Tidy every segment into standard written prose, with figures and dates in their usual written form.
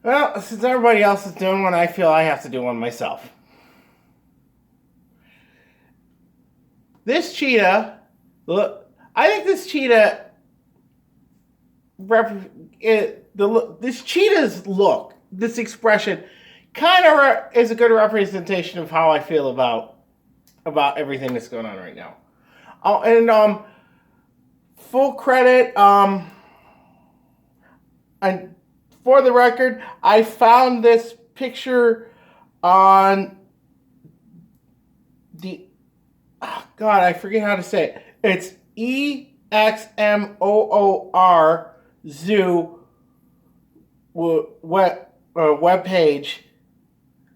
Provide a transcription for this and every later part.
Well, since everybody else is doing one, I feel I have to do one myself. This cheetah, look, I think this cheetah, this cheetah's look, this expression, kind of is a good representation of how I feel about everything that's going on right now. Oh, and full credit, and for the record, I found this picture on the God, I forget how to say it. It's EXMOOR Zoo web page.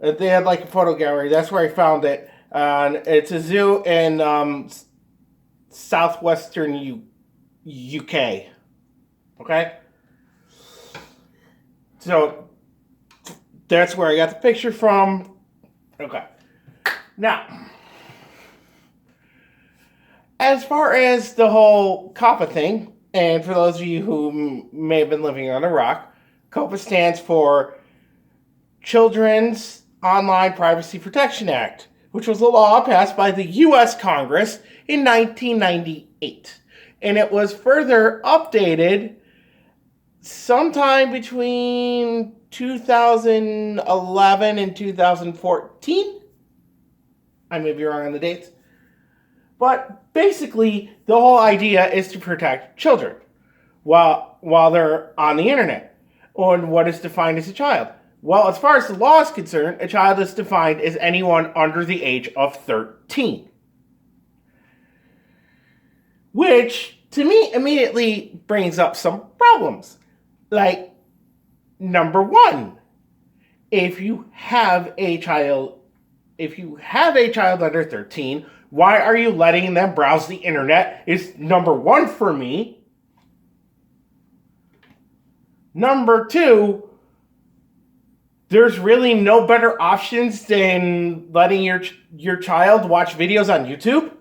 They had like a photo gallery. That's where I found it. It's a zoo in southwestern UK. Okay, so that's where I got the picture from. Okay, now as far as the whole COPPA thing, and for those of you who may have been living on a rock, COPPA stands for Children's Online Privacy Protection Act, which was a law passed by the U.S. Congress in 1998. And it was further updated sometime between 2011 and 2014. I may be wrong on the dates. But basically, the whole idea is to protect children while they're on the internet. On what is defined as a child. Well, as far as the law is concerned, a child is defined as anyone under the age of 13. Which, to me, immediately brings up some problems. Like, number one, if you have a child under 13, why are you letting them browse the internet is number one for me. Number two, there's really no better options than letting your child watch videos on YouTube.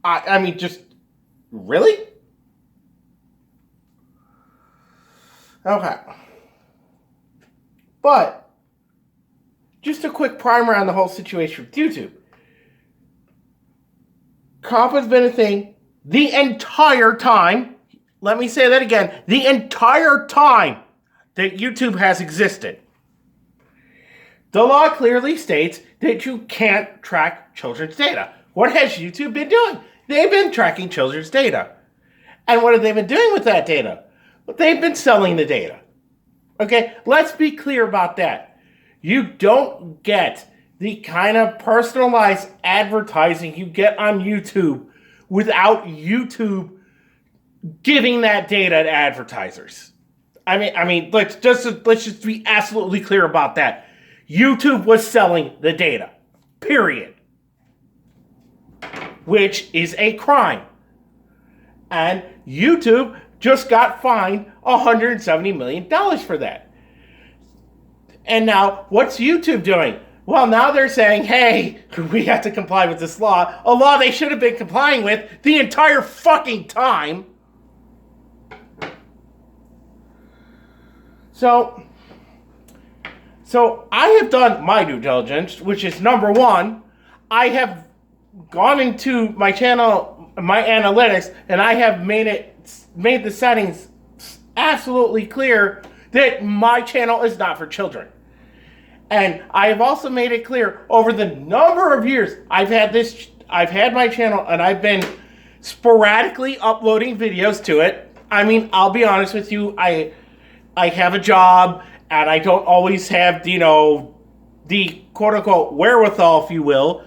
I mean, just really? Okay. But just a quick primer on the whole situation with YouTube. COPPA's been a thing the entire time. Let me say that again. The entire time that YouTube has existed. The law clearly states that you can't track children's data. What has YouTube been doing? They've been tracking children's data. And what have they been doing with that data? Well, they've been selling the data. Okay, let's be clear about that. You don't get the kind of personalized advertising you get on YouTube without YouTube giving that data to advertisers. I mean, let's just be absolutely clear about that. YouTube was selling the data, period. Which is a crime. And YouTube just got fined $170 million for that. And now, what's YouTube doing? Well, now they're saying, hey, we have to comply with this law. A law they should have been complying with the entire fucking time. So I have done my due diligence, which is number one, I have gone into my channel, my analytics, and I have made the settings absolutely clear that my channel is not for children. And I have also made it clear over the number of years I've had my channel, and I've been sporadically uploading videos to it. I mean, I'll be honest with you, I have a job, and I don't always have, the quote-unquote wherewithal, if you will,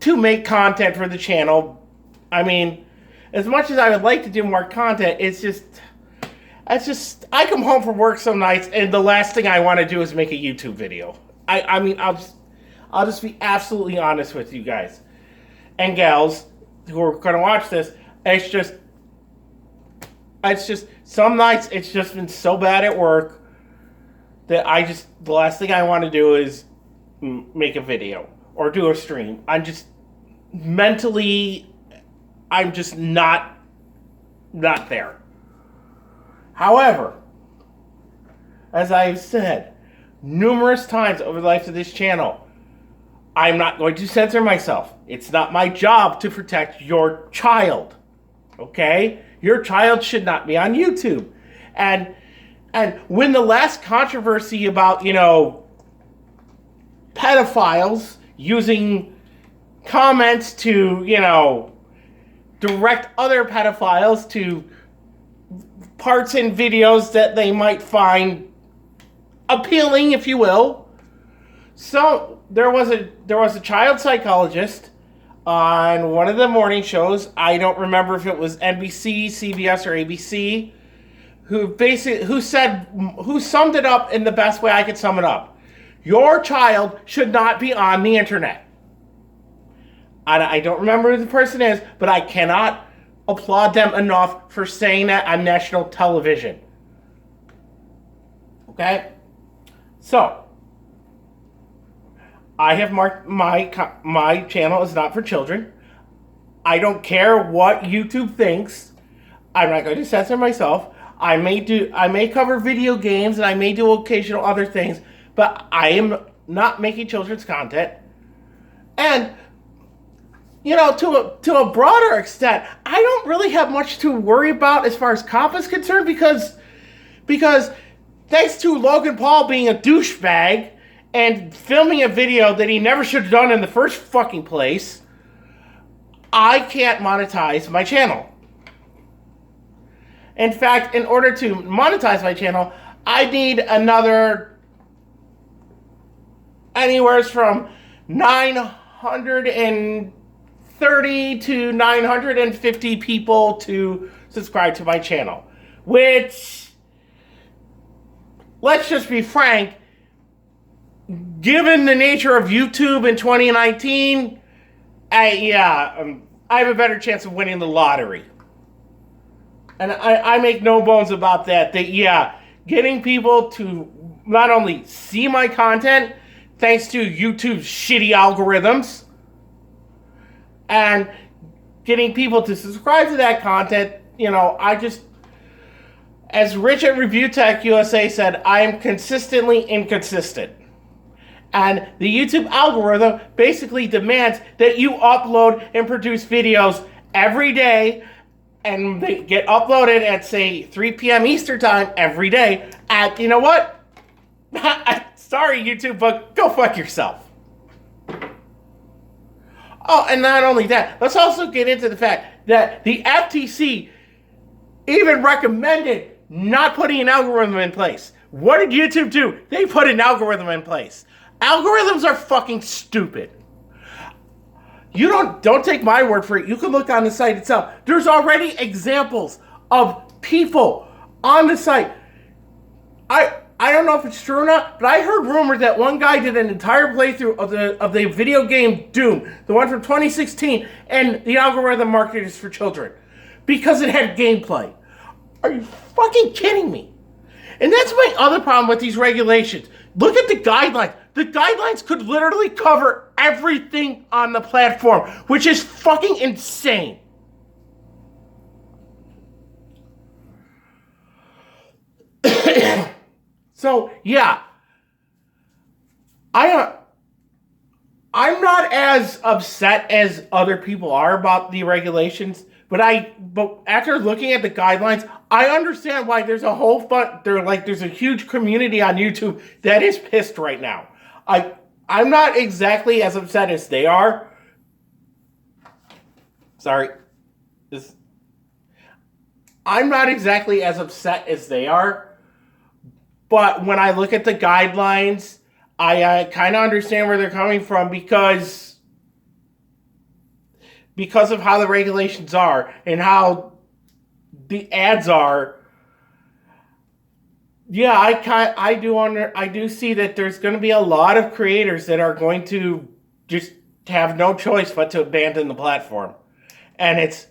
to make content for the channel. I mean, as much as I would like to do more content, it's just, I come home from work some nights, and the last thing I want to do is make a YouTube video. I mean, I'll just be absolutely honest with you guys and gals who are going to watch this. It's just some nights it's just been so bad at work that the last thing I want to do is make a video or do a stream. I'm just mentally, I'm just not there. However, as I've said, numerous times over the life of this channel, I'm not going to censor myself. It's not my job to protect your child. Okay? Your child should not be on YouTube. And when the last controversy about, pedophiles using comments to, direct other pedophiles to parts in videos that they might find appealing, if you will. So there was a child psychologist on one of the morning shows. I don't remember if it was NBC, CBS, or ABC, who summed it up in the best way I could sum it up. Your child should not be on the internet. I don't remember who the person is, but I cannot applaud them enough for saying that on national television. Okay? So, I have marked my channel is not for children. I don't care what YouTube thinks. I'm not going to censor myself. I may cover video games and I may do occasional other things, but I am not making children's content. And to a broader extent, I don't really have much to worry about as far as COPPA is concerned because thanks to Logan Paul being a douchebag and filming a video that he never should have done in the first fucking place, I can't monetize my channel. In fact, in order to monetize my channel, I need anywhere from 930 to 950 people to subscribe to my channel. Which, let's just be frank, given the nature of YouTube in 2019, I have a better chance of winning the lottery. And I make no bones about that. Getting people to not only see my content, thanks to YouTube's shitty algorithms, and getting people to subscribe to that content, as Rich at Review Tech USA said, I am consistently inconsistent. And the YouTube algorithm basically demands that you upload and produce videos every day, and they get uploaded at, say, 3 p.m. Eastern Time every day. And you know what? Sorry, YouTube, but go fuck yourself. Oh, and not only that, let's also get into the fact that the FTC even recommended not putting an algorithm in place. What did YouTube do? They put an algorithm in place. Algorithms are fucking stupid. You don't take my word for it. You can look on the site itself. There's already examples of people on the site. I don't know if it's true or not, but I heard rumors that one guy did an entire playthrough of the video game Doom, the one from 2016, and the algorithm marked it as for children because it had gameplay. Are you fucking kidding me? And that's my other problem with these regulations. Look at the guidelines. The guidelines could literally cover everything on the platform, which is fucking insane. So, yeah. I'm not as upset as other people are about the regulations, but after looking at the guidelines, I understand why there's a whole there's a huge community on YouTube that is pissed right now. I'm not exactly as upset as they are. Sorry. I'm not exactly as upset as they are. But when I look at the guidelines, I kind of understand where they're coming from because of how the regulations are and how the ads are. Yeah, I do see that there's going to be a lot of creators that are going to just have no choice but to abandon the platform. And it's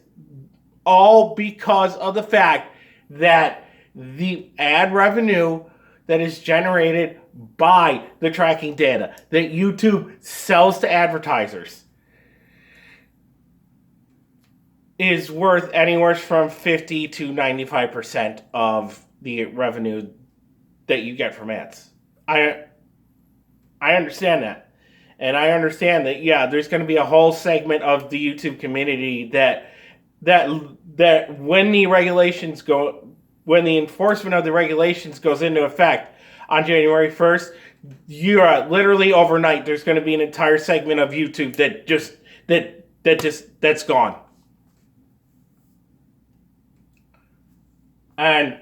all because of the fact that the ad revenue that is generated by the tracking data that YouTube sells to advertisers is worth anywhere from 50 to 95% of the revenue that you get from ads. I understand that. And I understand that, yeah, there's going to be a whole segment of the YouTube community that when the enforcement of the regulations goes into effect on January 1st, you're literally overnight, there's going to be an entire segment of YouTube that's gone. And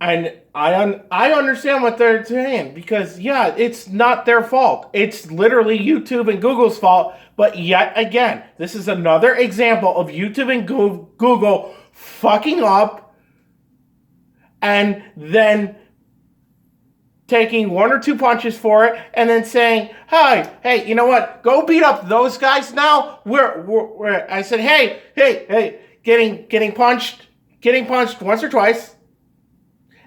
I understand what they're saying, because yeah, it's not their fault. It's literally YouTube and Google's fault. But yet again, this is another example of YouTube and Google fucking up and then taking one or two punches for it and then saying, hey, you know what? Go beat up those guys now. I said, hey, getting punched once or twice.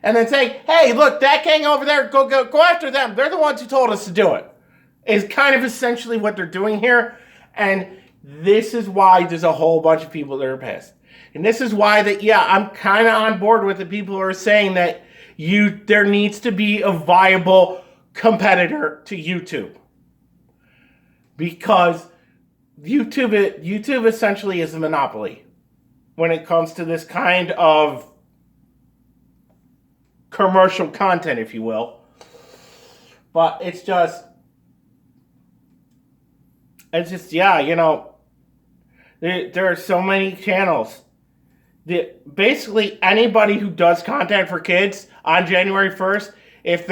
And then saying, hey, look, that gang over there, go after them. They're the ones who told us to do it. Is kind of essentially what they're doing here. And this is why there's a whole bunch of people that are pissed. And this is why I'm kind of on board with the people who are saying that there needs to be a viable competitor to YouTube. Because YouTube essentially is a monopoly when it comes to this kind of commercial content, if you will. But it's just, yeah, you know, there are so many channels. Basically, anybody who does content for kids on January 1st, if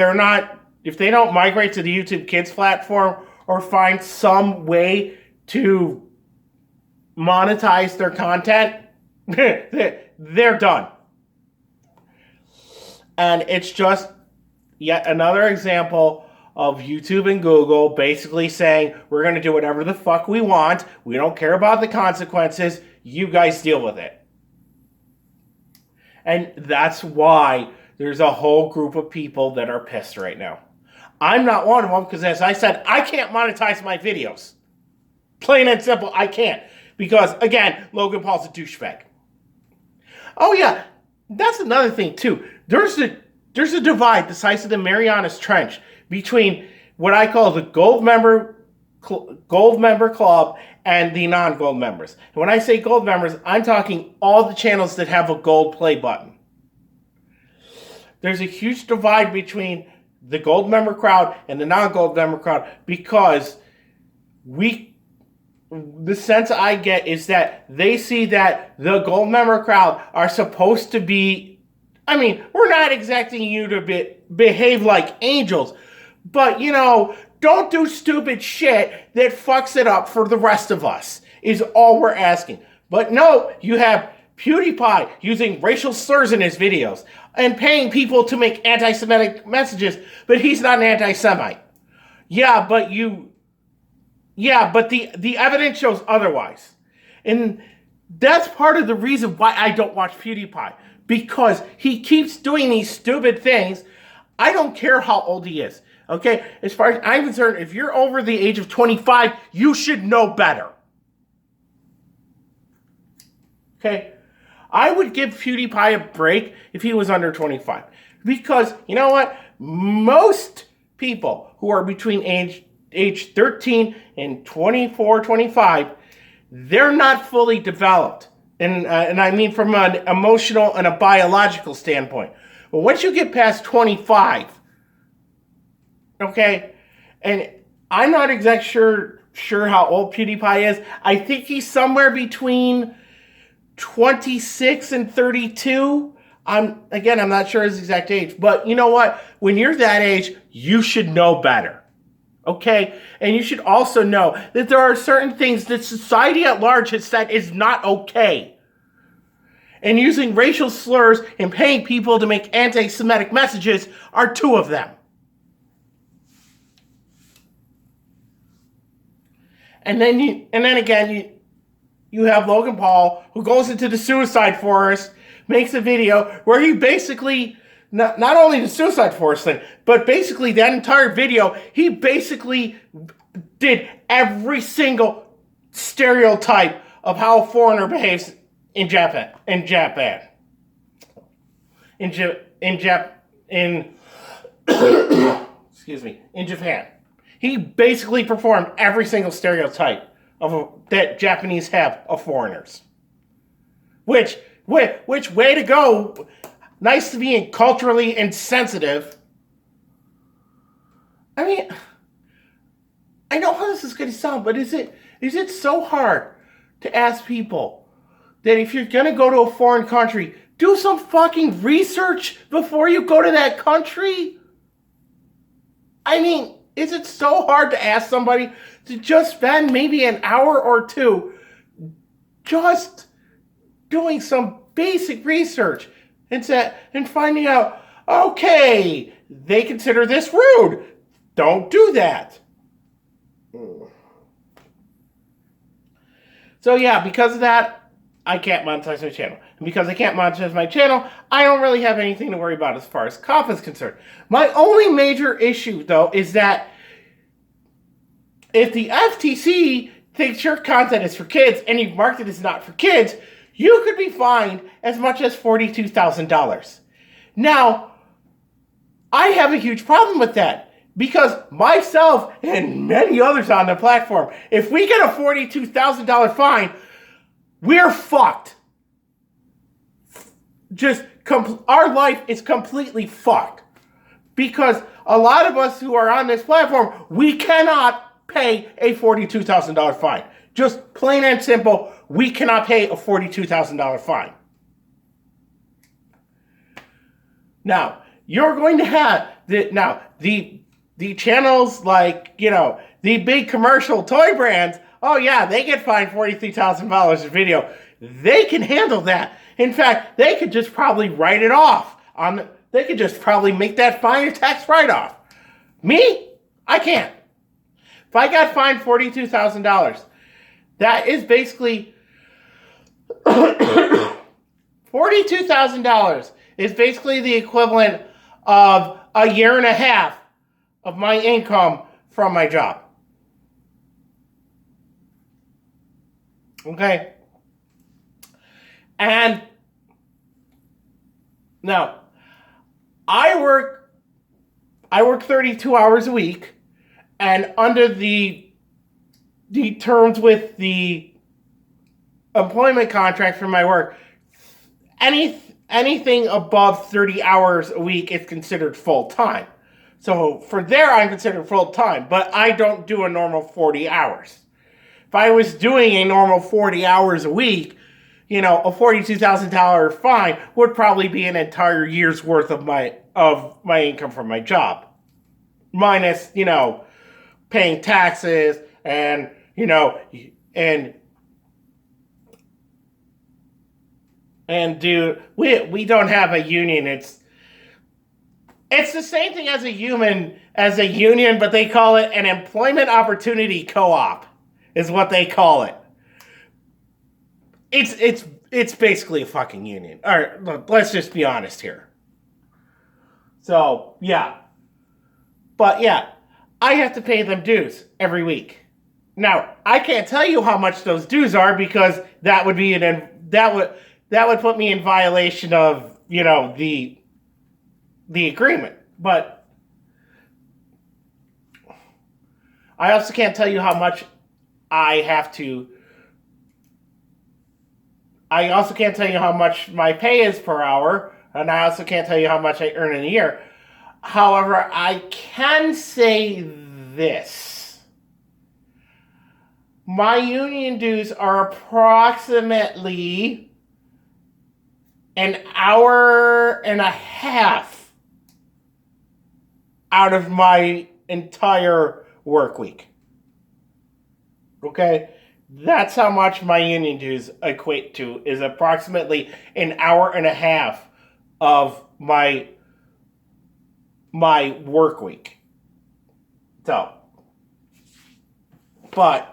they don't migrate to the YouTube Kids platform or find some way to monetize their content, they're done. And it's just yet another example of YouTube and Google basically saying, we're going to do whatever the fuck we want. We don't care about the consequences. You guys deal with it. And that's why there's a whole group of people that are pissed right now. I'm not one of them because, as I said, I can't monetize my videos. Plain and simple, I can't. Because, again, Logan Paul's a douchebag. Oh, yeah. That's another thing, too. There's a divide the size of the Marianas Trench between what I call the gold member club and the non-gold members. And when I say gold members, I'm talking all the channels that have a gold play button. There's a huge divide between the gold member crowd and the non-gold member crowd because the sense I get is that they see that the gold member crowd are supposed to be, I mean, we're not expecting you to behave like angels, but, you know, don't do stupid shit that fucks it up for the rest of us, is all we're asking. But no, you have PewDiePie using racial slurs in his videos and paying people to make anti-Semitic messages, but he's not an anti-Semite. Yeah, but the evidence shows otherwise. And that's part of the reason why I don't watch PewDiePie. Because he keeps doing these stupid things. I don't care how old he is. Okay? As far as I'm concerned, if you're over the age of 25, you should know better. Okay? I would give PewDiePie a break if he was under 25. Because, you know what? Most people who are between age 13 and 24, 25, they're not fully developed. And I mean from an emotional and a biological standpoint. But once you get past 25, okay, and I'm not exactly sure how old PewDiePie is. I think he's somewhere between 26 and 32. I'm not sure his exact age. But you know what? When you're that age, you should know better. Okay? And you should also know that there are certain things that society at large has said is not okay. And using racial slurs and paying people to make anti-Semitic messages are two of them. And then you have Logan Paul, who goes into the suicide forest, makes a video where he basically, not only the suicide forest thing, but basically that entire video, he basically did every single stereotype of how a foreigner behaves in Japan. excuse me, in Japan. He basically performed every single stereotype that Japanese have of foreigners. Which way to go? Nice to be culturally insensitive. I mean, I know how this is going to sound, but is it so hard to ask people that if you're going to go to a foreign country, do some fucking research before you go to that country? I mean, is it so hard to ask somebody to just spend maybe an hour or two just doing some basic research and finding out, okay, they consider this rude. Don't do that. So yeah, because of that, I can't monetize my channel. And because I can't monetize my channel, I don't really have anything to worry about as far as COPPA is concerned. My only major issue, though, is that if the FTC thinks your content is for kids and you've marked it as not for kids, you could be fined as much as $42,000. Now, I have a huge problem with that. Because myself and many others on the platform, if we get a $42,000 fine, we're fucked. Our life is completely fucked. Because a lot of us who are on this platform, we cannot pay a $42,000 fine. Just plain and simple, we cannot pay a $42,000 fine. Now, you're going to have the channels like, the big commercial toy brands, oh yeah, they get fined $43,000 a video. They can handle that. In fact, they could just probably write it off. They could just probably make that fine a tax write-off. Me? I can't. If I got fined $42,000, that is basically $42,000 is basically the equivalent of a year and a half of my income from my job. Okay? And now, I work 32 hours a week, and under the terms with the employment contract for my work, anything above 30 hours a week is considered full-time. So for there, I'm considered full-time, but I don't do a normal 40 hours. If I was doing a normal 40 hours a week, a $42,000 fine would probably be an entire year's worth of my income from my job. Minus, paying taxes and, we don't have a union. It's the same thing as a union, but they call it an employment opportunity co-op, is what they call it. It's basically a fucking union. All right, look, let's just be honest here. So, yeah. But yeah, I have to pay them dues every week. Now, I can't tell you how much those dues are because that would put me in violation of, the agreement. But I also can't tell you how much I also can't tell you how much my pay is per hour, and I also can't tell you how much I earn in a year. However, I can say this. My union dues are approximately an hour and a half out of my entire work week. Okay? That's how much my union dues equate to, is approximately an hour and a half of my work week. So, but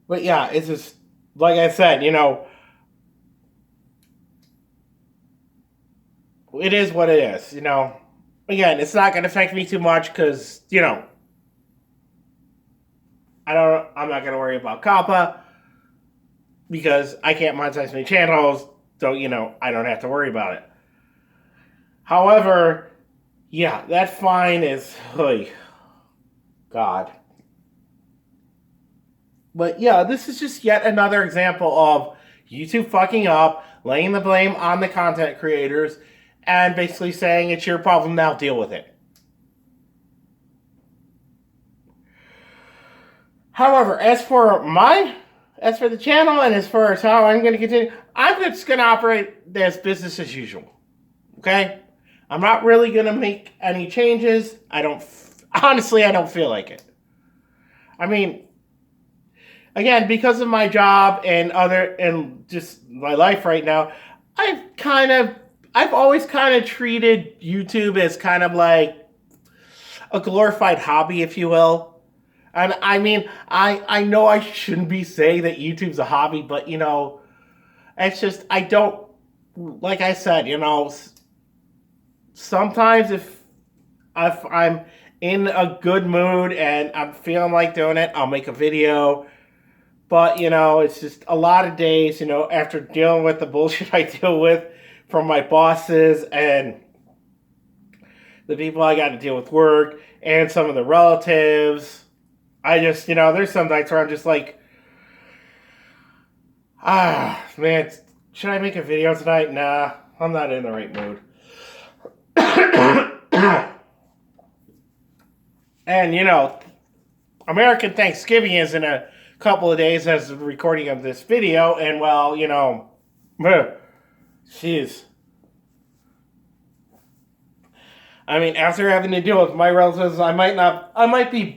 yeah, it's just, like I said, it is what it is, Again, it's not going to affect me too much because, I'm not going to worry about COPPA because I can't monetize my channels, so, I don't have to worry about it. However, Yeah, that fine is, oh, God. But yeah, this is just yet another example of YouTube fucking up, laying the blame on the content creators, and basically saying it's your problem now, deal with it. However, as for the channel and as far as how I'm going to continue, I'm just going to operate as business as usual. Okay? I'm not really going to make any changes. Honestly, I don't feel like it. I mean, again, because of my job and just my life right now, I've always kind of treated YouTube as kind of like a glorified hobby, if you will. And I mean, I know I shouldn't be saying that YouTube's a hobby, but you know, it's just, I don't, like I said, you know, sometimes if I'm in a good mood and I'm feeling like doing it, I'll make a video. But, you know, it's just a lot of days, you know, after dealing with the bullshit I deal with from my bosses and the people I got to deal with work and some of the relatives. I just, you know, there's some nights where I'm just like, man, should I make a video tonight? Nah, I'm not in the right mood. And, you know, American Thanksgiving is in a couple of days as the recording of this video, and, well, you know, jeez. I mean, after having to deal with my relatives, I might be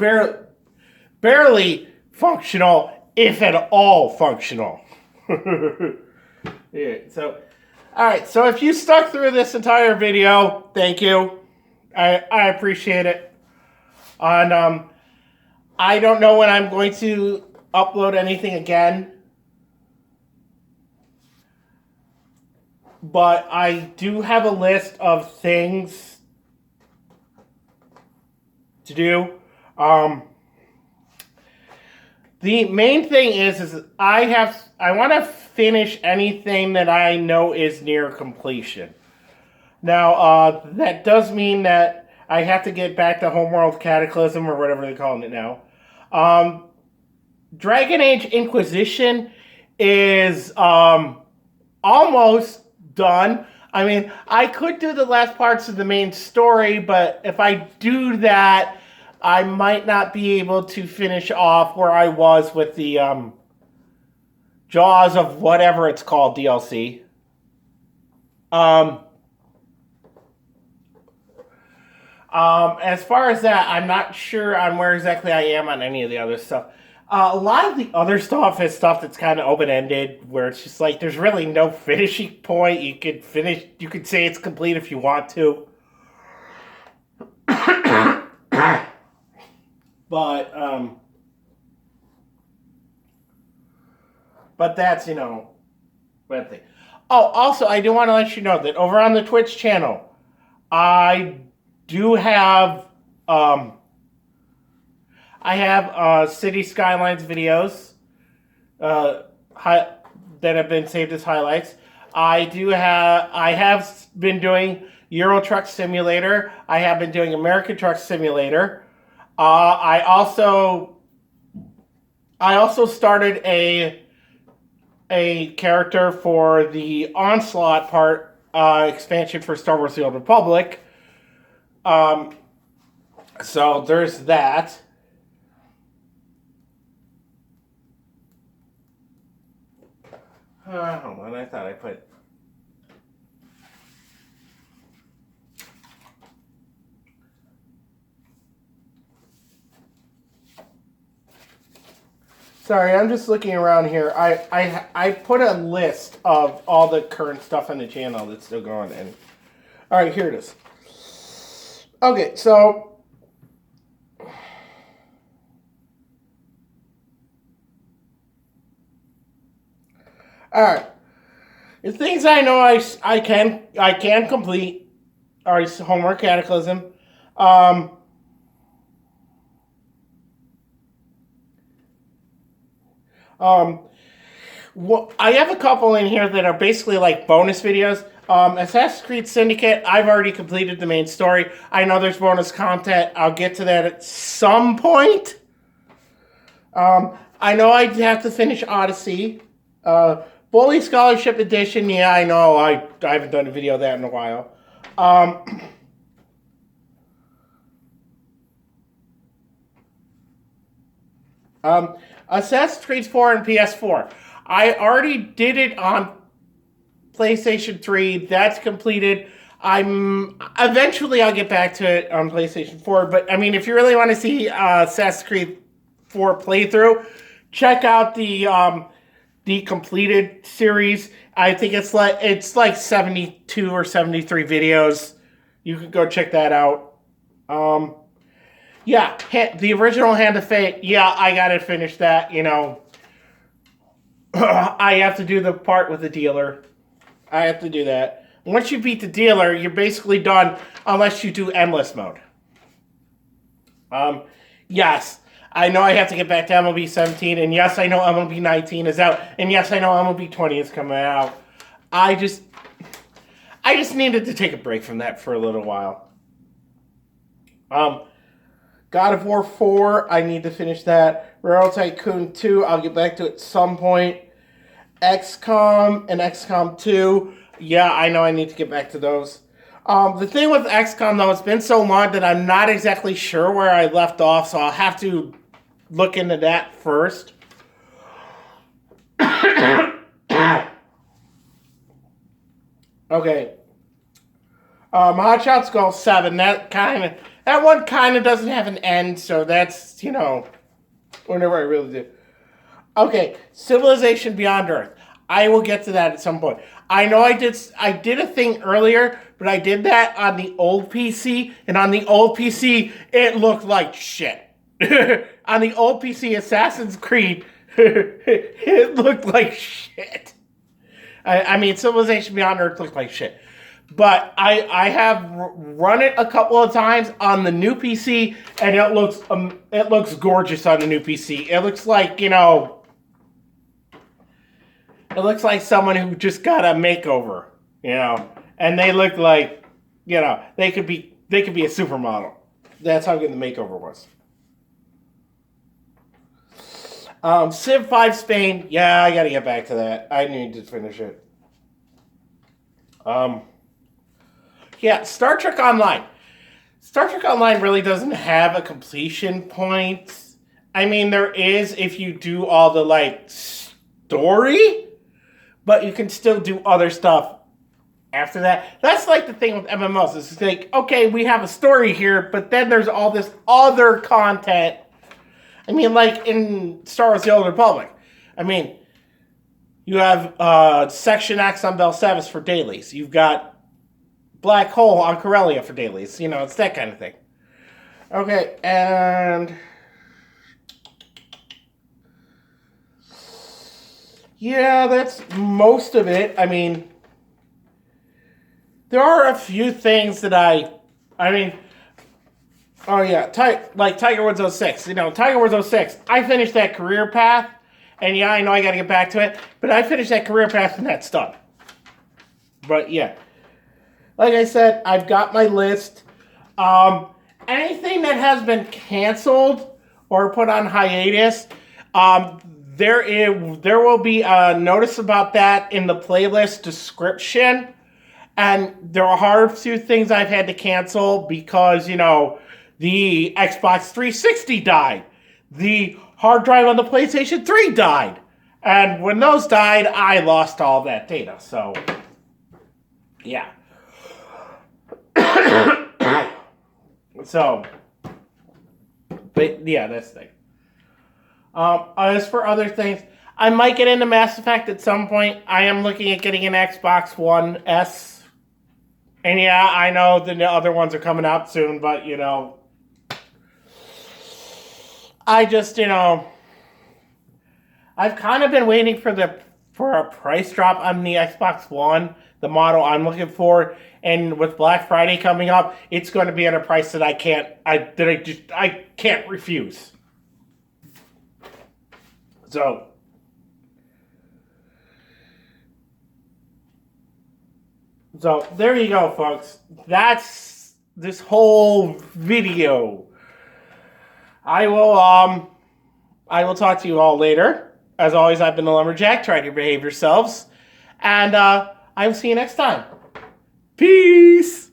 barely functional, if at all functional. Yeah, so, alright, so if you stuck through this entire video, thank you. I appreciate it. And, I don't know when I'm going to upload anything again. But I do have a list of things to do. The main thing is I want to finish anything that I know is near completion. Now, that does mean that I have to get back to Homeworld Cataclysm, or whatever they're calling it now. Dragon Age Inquisition is almost done. I mean, I could do the last parts of the main story, but if I do that, I might not be able to finish off where I was with the Jaws of whatever it's called DLC. As far as that, I'm not sure on where exactly I am on any of the other stuff. A lot of the other stuff is stuff that's kind of open-ended, where it's just like, there's really no finishing point. You could say it's complete if you want to. But that's, you know, one thing. Oh, also, I do want to let you know that over on the Twitch channel, I do have, City Skylines videos that have been saved as highlights. I have been doing Euro Truck Simulator. I have been doing American Truck Simulator. I also started a character for the Onslaught part expansion for Star Wars: The Old Republic. So there's that. Hold on, I thought I put... Sorry, I'm just looking around here. I put a list of all the current stuff on the channel that's still going in. Alright, here it is. Okay, so... Alright. The things I know I can complete are Homeworld Cataclysm. I have a couple in here that are basically like bonus videos. Assassin's Creed Syndicate, I've already completed the main story. I know there's bonus content. I'll get to that at some point. I know I have to finish Odyssey. Bully Scholarship Edition, yeah, I know. I haven't done a video of that in a while. Assassin's Creed 4 and PS4. I already did it on PlayStation 3. That's completed. Eventually I'll get back to it on PlayStation 4. But I mean, if you really want to see Assassin's Creed 4 playthrough, check out the completed series. I think it's like 72 or 73 videos. You can go check that out. Yeah, the original Hand of Fate. Yeah, I gotta finish that. You know, I have to do the part with the dealer. I have to do that. Once you beat the dealer, you're basically done unless you do endless mode. Yes, I know I have to get back to MLB 17, and yes, I know MLB 19 is out, and yes, I know MLB 20 is coming out. I just needed to take a break from that for a little while. God of War 4, I need to finish that. Railroad Tycoon 2, I'll get back to it at some point. XCOM and XCOM 2, yeah, I know I need to get back to those. The thing with XCOM, though, it's been so long that I'm not exactly sure where I left off, so I'll have to look into that first. Okay. Hot Shots Golf 7, that one kind of doesn't have an end, so that's, you know, whenever I really do. Okay, Civilization Beyond Earth. I will get to that at some point. I know I did a thing earlier, but I did that on the old PC, and on the old PC, it looked like shit. On the old PC, Assassin's Creed, it looked like shit. I mean, Civilization Beyond Earth looked like shit. But I have run it a couple of times on the new PC, and it looks gorgeous on the new PC. It looks like, you know, it looks like someone who just got a makeover, you know, and they look like, you know, they could be a supermodel. That's how good the makeover was. Civ 5 Spain, yeah, I gotta get back to that. I need to finish it. Yeah, Star Trek Online. Star Trek Online really doesn't have a completion point. I mean, there is if you do all the, like, story, but you can still do other stuff after that. That's like the thing with MMOs. It's like, okay, we have a story here, but then there's all this other content. I mean, like in Star Wars The Old Republic. I mean, you have Section X on Belsavis for dailies. You've got Black Hole on Corellia for dailies. You know, it's that kind of thing. Okay, and yeah, that's most of it. I mean, there are a few things that oh yeah, like Tiger Woods 06. You know, Tiger Woods 06, I finished that career path, and yeah, I know I gotta get back to it, but I finished that career path and that's done. But yeah. Like I said, I've got my list. Anything that has been canceled or put on hiatus, there will be a notice about that in the playlist description. And there are a few things I've had to cancel because, you know, the Xbox 360 died. The hard drive on the PlayStation 3 died. And when those died, I lost all that data. So, yeah. So, but yeah, that's the thing. As for other things, I might get into Mass Effect at some point. I am looking at getting an Xbox One S. And yeah, I know the other ones are coming out soon, but, you know, I just, you know, I've kind of been waiting for a price drop on the Xbox One, the model I'm looking for. And with Black Friday coming up, it's going to be at a price that I can't refuse. So, So there you go, folks. That's this whole video. I will talk to you all later. As always, I've been the Lumberjack. Try to behave yourselves. And I will see you next time. Peace!